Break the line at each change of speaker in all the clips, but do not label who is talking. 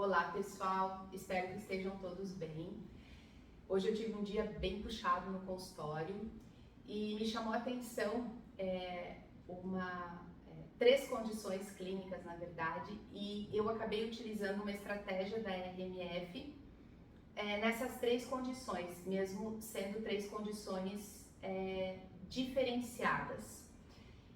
Olá pessoal, espero que estejam todos bem. Hoje eu tive um dia bem puxado no consultório e me chamou a atenção três condições clínicas, na verdade, e eu acabei utilizando uma estratégia da RMF nessas três condições, mesmo sendo três condições diferenciadas.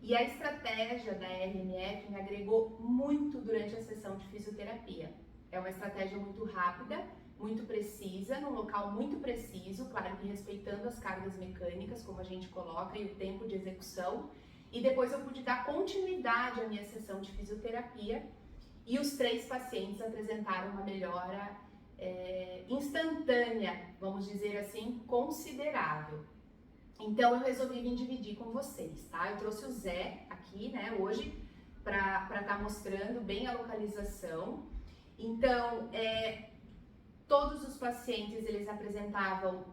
E a estratégia da RMF me agregou muito durante a sessão de fisioterapia. É uma estratégia muito rápida, muito precisa, num local muito preciso, claro que respeitando as cargas mecânicas, como a gente coloca, e o tempo de execução. E depois eu pude dar continuidade à minha sessão de fisioterapia e os três pacientes apresentaram uma melhora instantânea, vamos dizer assim, considerável. Então eu resolvi vir dividir com vocês, tá? Eu trouxe o Zé aqui, né, hoje, para estar mostrando bem a localização. Então, todos os pacientes, eles apresentavam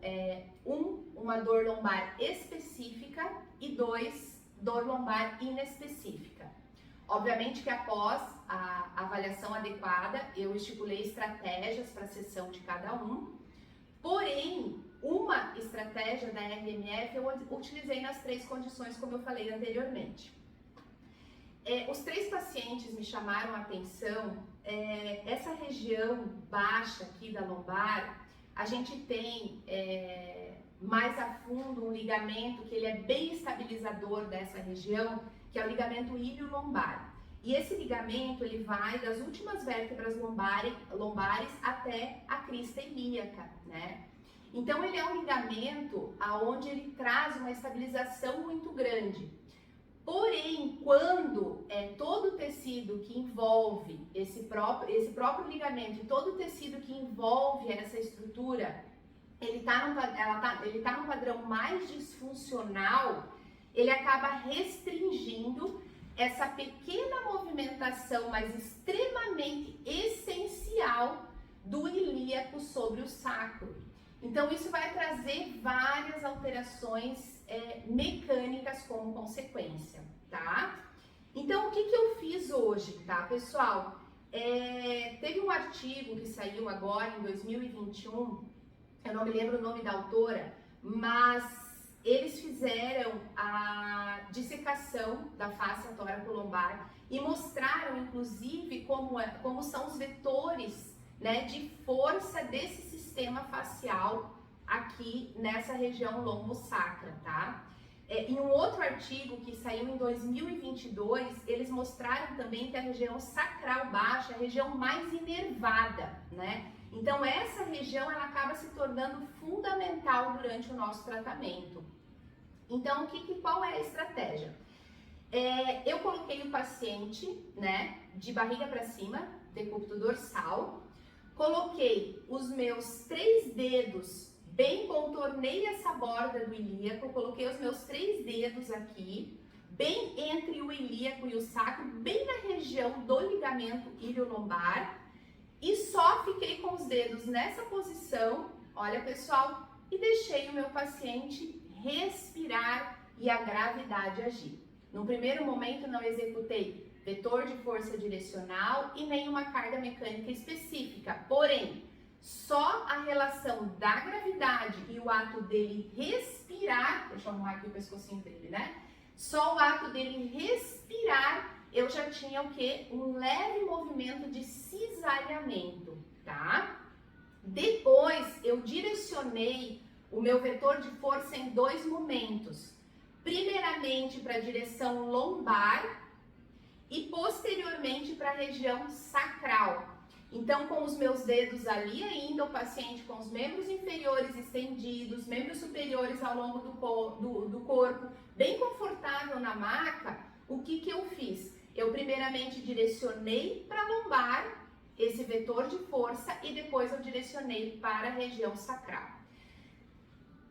uma dor lombar específica e dor lombar inespecífica. Obviamente que após a avaliação adequada, eu estipulei estratégias para a sessão de cada um, porém, uma estratégia da RMF eu utilizei nas três condições, como eu falei anteriormente. Os três pacientes me chamaram a atenção, essa região baixa aqui da lombar, a gente tem mais a fundo um ligamento que ele é bem estabilizador dessa região, que é o ligamento ilio-lombar. E esse ligamento ele vai das últimas vértebras lombares até a crista ilíaca, né? Então ele é um ligamento aonde ele traz uma estabilização muito grande. Porém, quando todo o tecido que envolve esse próprio ligamento e todo o tecido que envolve essa estrutura, ele tá num padrão mais disfuncional, ele acaba restringindo essa pequena movimentação, mas extremamente essencial do ilíaco sobre o sacro. Então isso vai trazer várias alterações mecânicas como consequência, tá? Então o que eu fiz hoje, tá, pessoal? Teve um artigo que saiu agora em 2021, eu não me lembro o nome da autora, mas eles fizeram a dissecação da face tóraco-lombar e mostraram, inclusive, como são os vetores, né, de força desse sistema facial aqui nessa região lombo-sacra, tá? Em um outro artigo que saiu em 2022, eles mostraram também que a região sacral baixa é a região mais inervada, né? Então essa região ela acaba se tornando fundamental durante o nosso tratamento. Então qual é a estratégia? Eu coloquei o paciente, né, de barriga para cima, decúbito dorsal, coloquei os meus 3 dedos, bem contornei essa borda do ilíaco, coloquei os meus 3 dedos aqui, bem entre o ilíaco e o sacro, bem na região do ligamento ilio-lombar, e só fiquei com os dedos nessa posição, olha pessoal, e deixei o meu paciente respirar e a gravidade agir. No primeiro momento não executei vetor de força direcional e nenhuma carga mecânica específica, porém, só a relação da gravidade e o ato dele respirar, deixa eu arrumar aqui o pescocinho dele, né? Só o ato dele respirar, eu já tinha o quê? Um leve movimento de cisalhamento, tá? Depois, eu direcionei o meu vetor de força em 2 momentos. Primeiramente para a direção lombar e posteriormente para a região sacral. Então, com os meus dedos ali ainda, o paciente com os membros inferiores estendidos, membros superiores ao longo do corpo, bem confortável na maca, o que eu fiz? Eu primeiramente direcionei para a lombar esse vetor de força e depois eu direcionei para a região sacral.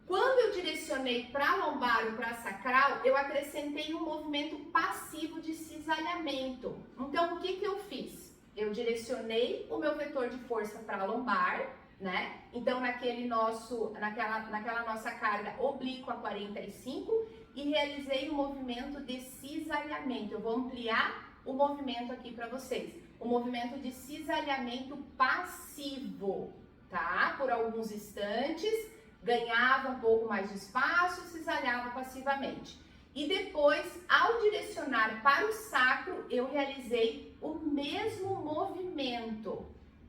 Quando eu direcionei para a lombar ou para a sacral, eu acrescentei um movimento passivo de cisalhamento. Então, o que eu fiz? Eu direcionei o meu vetor de força para a lombar, né? Então, naquela nossa carga oblíqua 45 e realizei o movimento de cisalhamento. Eu vou ampliar o movimento aqui para vocês. um movimento de cisalhamento passivo, tá? Por alguns instantes, ganhava um pouco mais de espaço, cisalhava passivamente. E depois, ao direcionar para o sacro, eu realizei o mesmo movimento.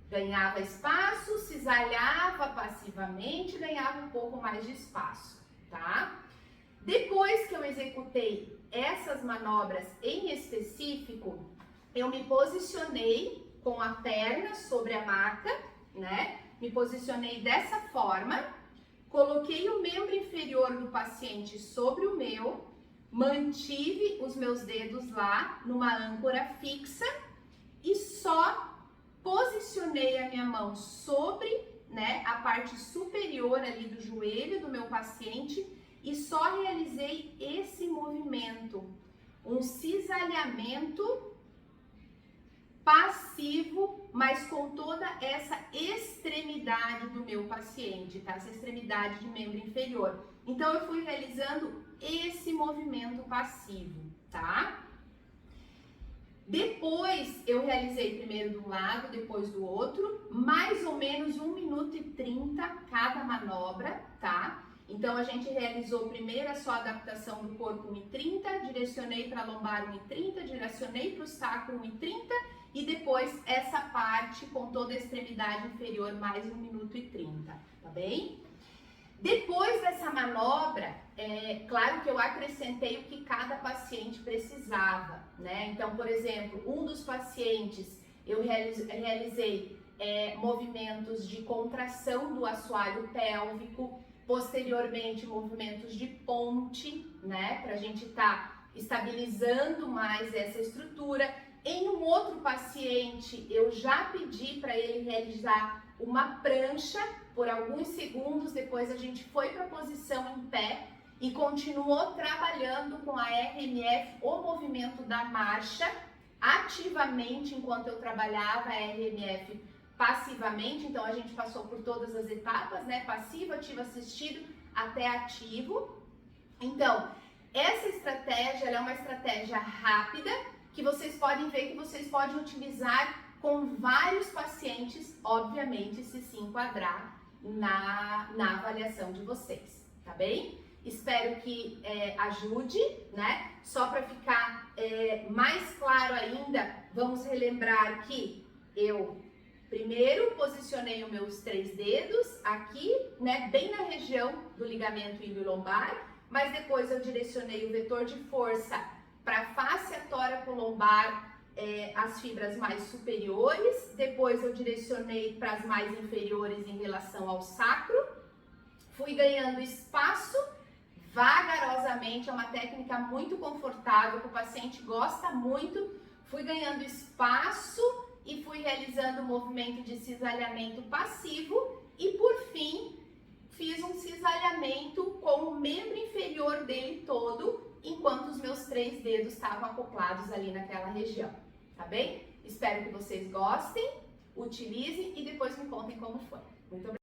Ganhava espaço, cisalhava passivamente, ganhava um pouco mais de espaço, tá? Depois que eu executei essas manobras em específico, eu me posicionei com a perna sobre a maca, né? Me posicionei dessa forma, coloquei o membro inferior do paciente sobre o meu, mantive os meus dedos lá numa âncora fixa e só posicionei a minha mão sobre, né, a parte superior ali do joelho do meu paciente e só realizei esse movimento, um cisalhamento passivo, mas com toda essa extremidade do meu paciente, tá? Essa extremidade de membro inferior. Então, eu fui realizando esse movimento passivo, tá? Depois, eu realizei primeiro de um lado, depois do outro, mais ou menos 1 minuto e 30 cada manobra, tá? Então, a gente realizou primeiro a sua adaptação do corpo 1,30, direcionei para a lombar 1,30, direcionei para o sacro 1,30 e depois essa parte com toda a extremidade inferior mais 1 minuto e 30, tá bem? Depois dessa manobra, claro que eu acrescentei o que cada paciente precisava, né? Então, por exemplo, um dos pacientes eu realizei movimentos de contração do assoalho pélvico, posteriormente movimentos de ponte, né? Pra gente estar estabilizando mais essa estrutura. Em um outro paciente, eu já pedi para ele realizar uma prancha por alguns segundos, depois a gente foi para a posição em pé e continuou trabalhando com a RMF, o movimento da marcha, ativamente enquanto eu trabalhava a RMF passivamente. Então a gente passou por todas as etapas, né? Passivo, ativo, assistido, até ativo. Então, essa estratégia ela é uma estratégia rápida, que vocês podem ver que vocês podem utilizar com vários pacientes, obviamente, se enquadrar na avaliação de vocês, tá bem? Espero que ajude, né? Só para ficar mais claro ainda, vamos relembrar que eu primeiro posicionei os meus 3 dedos aqui, né? Bem na região do ligamento ilho-lombar, mas depois eu direcionei o vetor de força para a face tóraco-lombar, as fibras mais superiores, depois eu direcionei para as mais inferiores em relação ao sacro, fui ganhando espaço vagarosamente, é uma técnica muito confortável, que o paciente gosta muito, fui ganhando espaço e fui realizando o movimento de cisalhamento passivo e por fim fiz um cisalhamento com o membro inferior dele todo, enquanto os meus 3 dedos estavam acoplados ali naquela região, tá bem? Espero que vocês gostem, utilizem e depois me contem como foi. Muito obrigada!